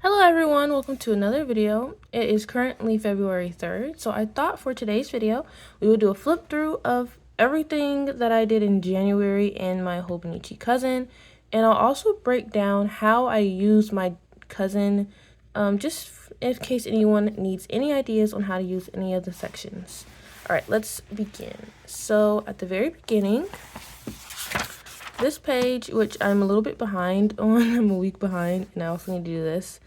Hello everyone, welcome to another video. It is currently February 3rd, so I thought for today's video, we would do a flip through of everything that I did in January in my Hobonichi cousin, and I'll also break down how I use my cousin, just in case anyone needs any ideas on how to use any of the sections. Alright, let's begin. So at the very beginning, this page, which I'm a little bit behind on, I'm a week behind, and I also need to do this.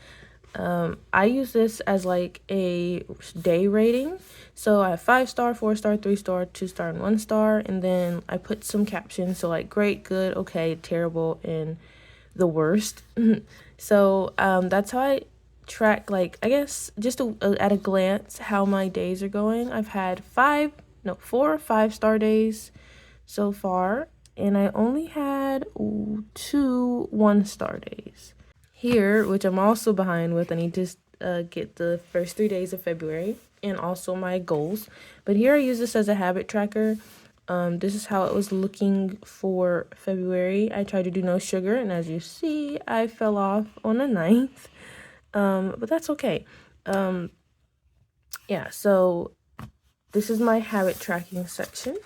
I use this as like a day rating. So I have 5-star, 4-star, 3-star, 2-star, and 1-star. And then I put some captions. So like great, good, okay, terrible, and the worst. So that's how I track, like, I guess just at a glance how my days are going. I've had 4 or 5-star days so far, and I only had 2 1-star days. Here, which I'm also behind with, I need to get the first 3 days of February and also my goals. But here I use this as a habit tracker. This is how it was looking for February. I tried to do no sugar, and as you see, I fell off on the 9th. But that's okay. Yeah, so this is my habit tracking section.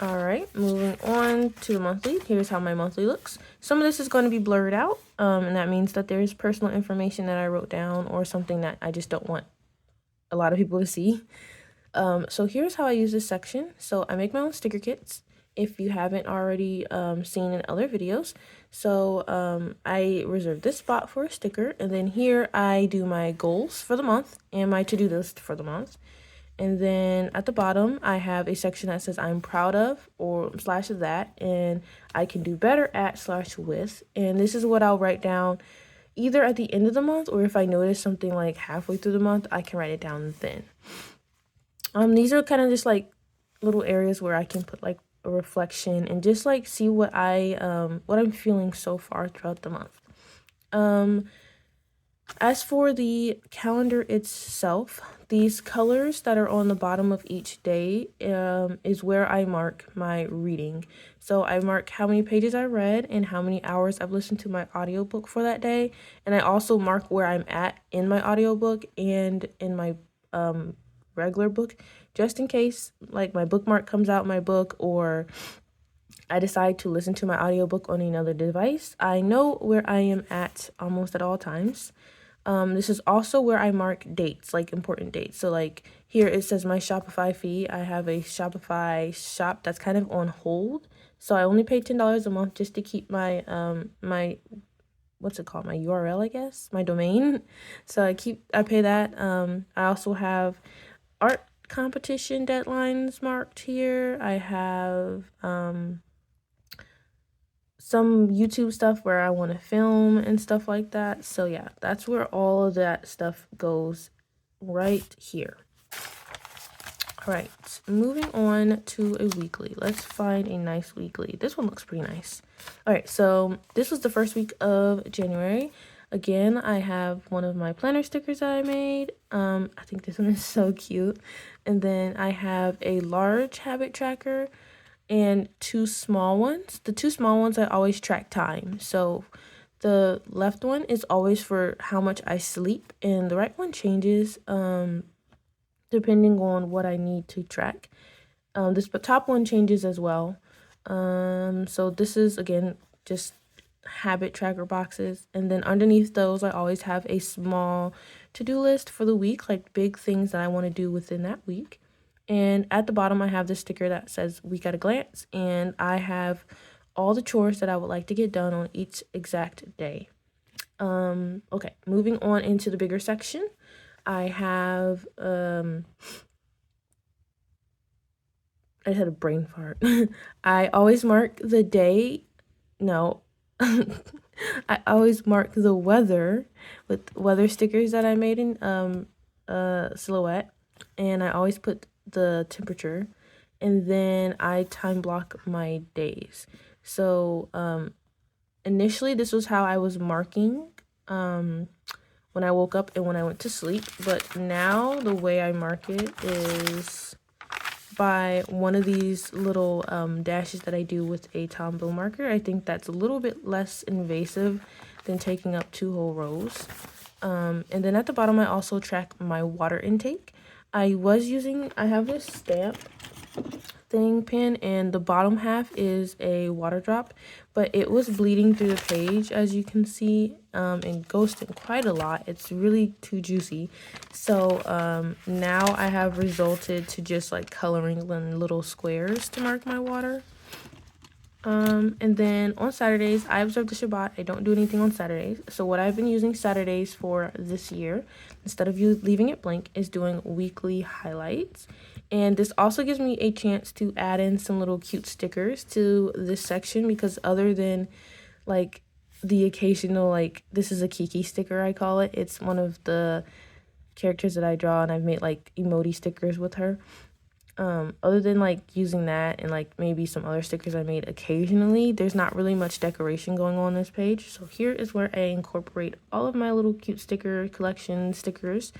All right, moving on to the monthly. Here's how my monthly looks. Some of this is going to be blurred out, and that means that there's personal information that I wrote down or something that I just don't want a lot of people to see. So here's how I use this section. So I make my own sticker kits if you haven't already seen in other videos. So I reserve this spot for a sticker, and then here I do my goals for the month and my to-do list for the month. And then at the bottom, I have a section that says I'm proud of or / that, and I can do better at / with. And this is what I'll write down either at the end of the month, or if I notice something like halfway through the month, I can write it down then. These are kind of just like little areas where I can put like a reflection and just like see what I'm feeling so far throughout the month. As for the calendar itself, these colors that are on the bottom of each day is where I mark my reading. So I mark how many pages I read and how many hours I've listened to my audiobook for that day. And I also mark where I'm at in my audiobook and in my regular book, just in case like my bookmark comes out in my book or I decide to listen to my audiobook on another device. I know where I am at almost at all times. This is also where I mark dates, like important dates. So like here it says my Shopify fee. I have a Shopify shop that's kind of on hold. So I only pay $10 a month just to keep my my what's it called? My URL, I guess, my domain. So I pay that. I also have art competition deadlines marked here. I have some YouTube stuff where I want to film and stuff like that. So yeah, that's where all of that stuff goes right here. All right, moving on to a weekly. Let's find a nice weekly. This one looks pretty nice. All right, so this was the first week of January. Again, I have one of my planner stickers that I made. I think this one is so cute. And then I have a large habit tracker and 2 small ones. The 2 small ones I always track time. So the left one is always for how much I sleep, and the right one changes depending on what I need to track. This top one changes as well. So this is again just habit tracker boxes, and then underneath those I always have a small to-do list for the week, like big things that I want to do within that week. And at the bottom, I have this sticker that says week at a glance, and I have all the chores that I would like to get done on each exact day. Okay, moving on into the bigger section, I have, I just had a brain fart. I always mark the day, no, I always mark the weather with weather stickers that I made in Silhouette, and I always put the temperature, and then I time block my days. So initially this was how I was marking when I woke up and when I went to sleep, but now the way I mark it is by one of these little dashes that I do with a Tombow marker. I think that's a little bit less invasive than taking up 2 whole rows. And then at the bottom, I also track my water intake. I have this stamp thing pen, and the bottom half is a water drop, but it was bleeding through the page, as you can see, and ghosting quite a lot. It's really too juicy. So now I have resulted to just like coloring in little squares to mark my water. And then on Saturdays, I observe the Shabbat. I don't do anything on Saturdays. So what I've been using Saturdays for this year, instead of you leaving it blank, is doing weekly highlights. And this also gives me a chance to add in some little cute stickers to this section, because other than like the occasional, like, this is a Kiki sticker, I call it. It's one of the characters that I draw, and I've made like emoji stickers with her. Other than like using that and like maybe some other stickers I made occasionally, there's not really much decoration going on this page. So here is where I incorporate all of my little cute sticker collection stickers.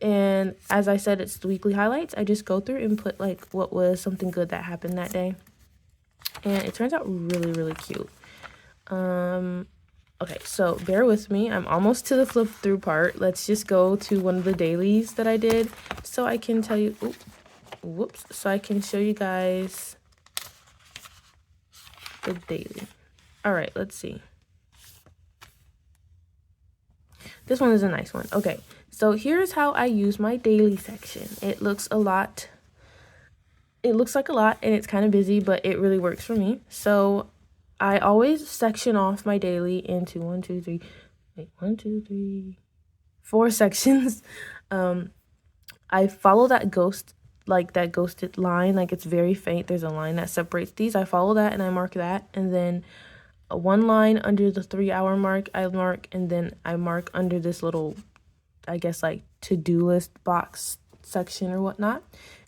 And as I said, it's the weekly highlights. I just go through and put like what was something good that happened that day, and it turns out really, really cute. Okay, so bear with me. I'm almost to the flip through part. Let's just go to one of the dailies that I did so I can tell you, so I can show you guys the daily. All right, let's see. This one is a nice one. Okay, so here's how I use my daily section. It looks like a lot, and it's kind of busy, but it really works for me. So I always section off my daily into 4 sections. I follow that ghosted line, like it's very faint. There's a line that separates these. I follow that and I mark that, and then 1 line under the 3-hour mark I mark, and then I mark under this little, I guess, like to-do list box section or whatnot.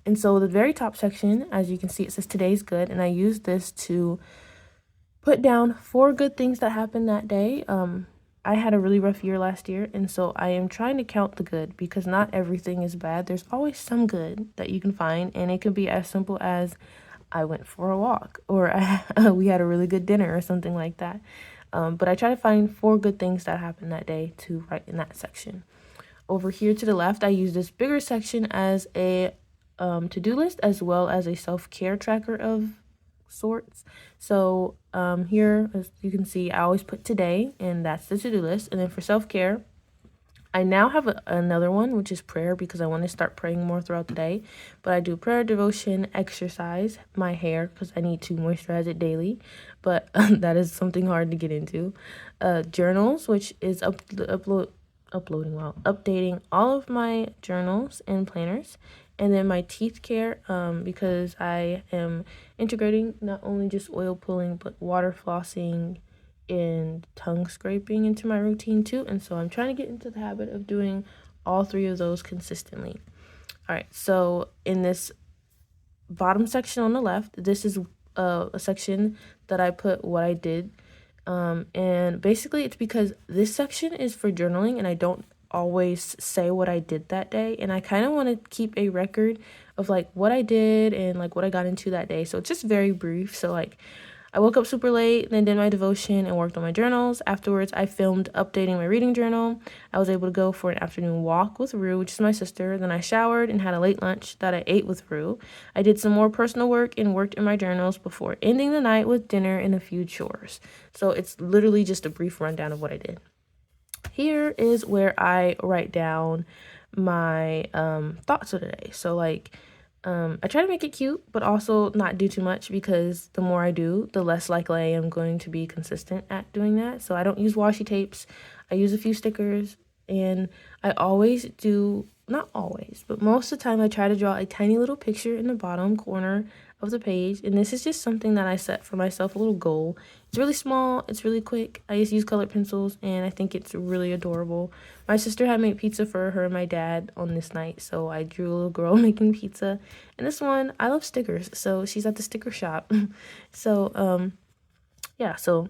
And so the very top section, as you can see, it says today's good, and I use this to put down 4 good things that happened that day. I had a really rough year last year, and so I am trying to count the good, because not everything is bad. There's always some good that you can find, and it could be as simple as I went for a walk, or we had a really good dinner or something like that. But I try to find 4 good things that happened that day to write in that section. Over here to the left, I use this bigger section as a to-do list, as well as a self-care tracker of sorts. So here, as you can see, I always put today, and that's the to-do list. And then for self-care, I now have another one, which is prayer, because I want to start praying more throughout the day. But I do prayer, devotion, exercise, my hair, because I need to moisturize it daily, but that is something hard to get into. Journals, which is updating all of my journals and planners. And then my teeth care, because I am integrating not only just oil pulling, but water flossing and tongue scraping into my routine too. And so I'm trying to get into the habit of doing all 3 of those consistently. All right, so in this bottom section on the left, this is a section that I put what I did. And basically it's because this section is for journaling, and I don't always say what I did that day, and I kind of want to keep a record of like what I did and like what I got into that day. So it's just very brief. So like I woke up super late, then did my devotion and worked on my journals. Afterwards, I filmed updating my reading journal. I was able to go for an afternoon walk with Rue, which is my sister. Then I showered and had a late lunch that I ate with Rue. I did some more personal work and worked in my journals before ending the night with dinner and a few chores. So it's literally just a brief rundown of what I did. Here is where I write down my thoughts of the day. So like I try to make it cute, but also not do too much, because the more I do, the less likely I am going to be consistent at doing that. So I don't use washi tapes. I use a few stickers, and I always do, not always, but most of the time I try to draw a tiny little picture in the bottom corner of the page. And this is just something that I set for myself, a little goal. It's really small, it's really quick. I just use colored pencils, and I think it's really adorable. My sister had made pizza for her and my dad on this night, so I drew a little girl making pizza. And this one, I love stickers, so she's at the sticker shop. So yeah, so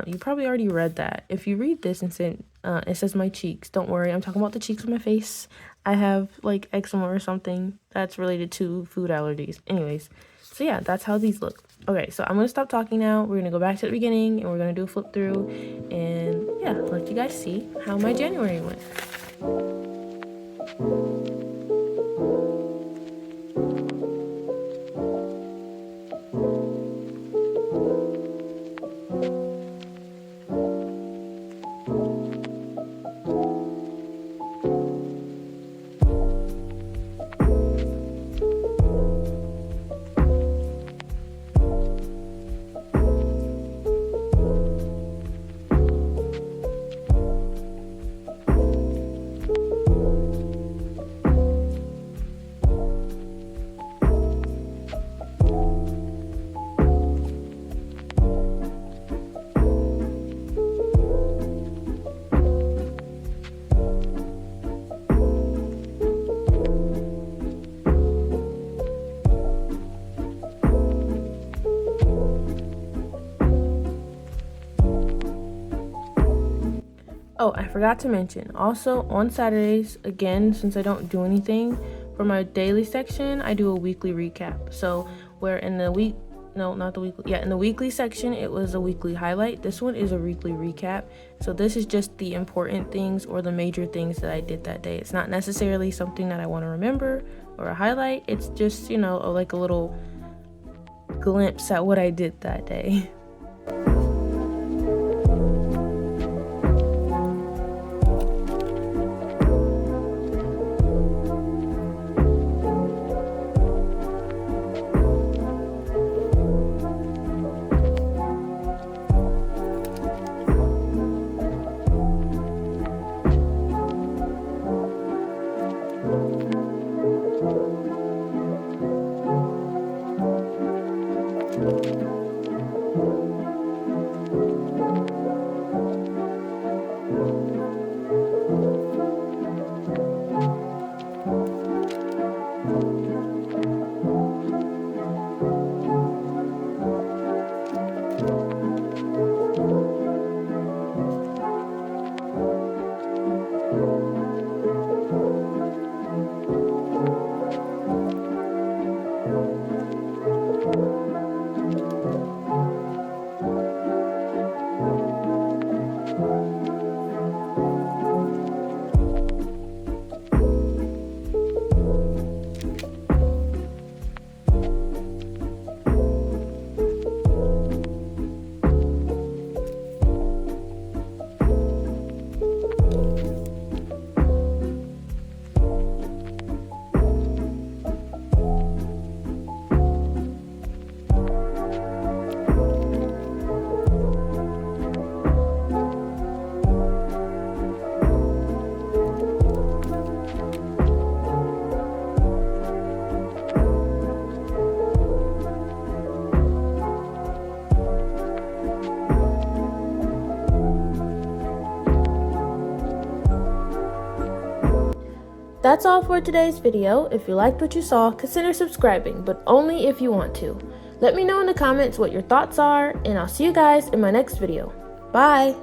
you probably already read that. If you read this and say it says my cheeks, don't worry, I'm talking about the cheeks of my face. I have like eczema or something that's related to food allergies. Anyways, so yeah, that's how these look. Okay, so I'm gonna stop talking now. We're gonna go back to the beginning and we're gonna do a flip through and yeah, let you guys see how my January went. Oh, I forgot to mention, also on Saturdays, again, since I don't do anything, for my daily section, I do a weekly recap. So where in the week, no, not the weekly, yeah, in the weekly section, it was a weekly highlight. This one is a weekly recap. So this is just the important things or the major things that I did that day. It's not necessarily something that I want to remember or a highlight. It's just, you know, like a little glimpse at what I did that day. That's all for today's video. If you liked what you saw, consider subscribing, but only if you want to. Let me know in the comments what your thoughts are, and I'll see you guys in my next video. Bye!